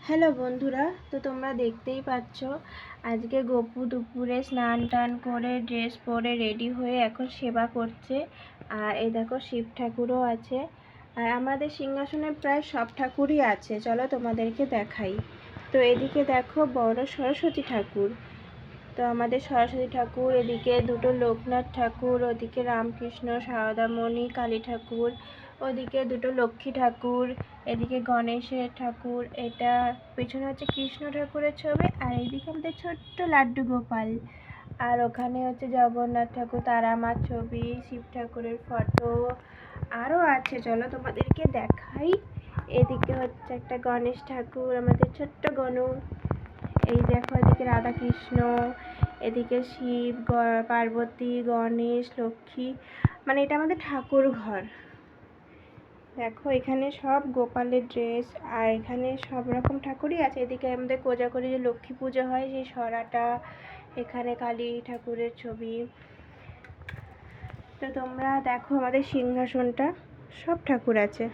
Hello বন্ধুরা, তো তোমরা দেখতেই পাচ্ছ আজকে গপু দুপুরে স্নান টান করে ড্রেস পরে রেডি হয়ে এখন সেবা করছে। আর এই দেখো শিব ঠাকুরও আছে। আর আমাদের সিংহাসনে প্রায় সব ঠাকুরই আছে, চলো তোমাদেরকে দেখাই। তো এদিকে দেখো বড় সরস্বতী ঠাকুর। তো আমাদের সরস্বতী ঠাকুর, এদিকে দুটো লোকনাথ ঠাকুর, ওদিকে রামকৃষ্ণ সারদামণি কালী ঠাকুর, ওদিকে দুটো লক্ষ্মী ঠাকুর, এদিকে গণেশের ঠাকুর, এটা পেছনে হচ্ছে কৃষ্ণ ঠাকুরের ছবি, আর এইদিকে আমাদের ছোট্ট লাড্ডু গোপাল। আর ওখানে হচ্ছে জগন্নাথ ঠাকুর, তারা মার ছবি, শিব ঠাকুরের ফটো আরও আছে, চলো তোমাদেরকে দেখাই। এদিকে হচ্ছে একটা গণেশ ঠাকুর, আমাদের ছোট্ট গনু। এই দেখো এদিকে রাধা কৃষ্ণ, এদিকে শিব, পার্বতী, গণেশ, লক্ষ্মী, মানে এটা আমাদের ঠাকুর ঘর। দেখো এখানে সব গোপালের ড্রেস, আর এখানে সব রকম ঠাকুরই আছে। এদিকে আমাদের কোজাগরী যে লক্ষ্মী পুজো হয় সেই সরাটা, এখানে কালী ঠাকুরের ছবি। তো তোমরা দেখো আমাদের সিংহাসনটা, সব ঠাকুর আছে।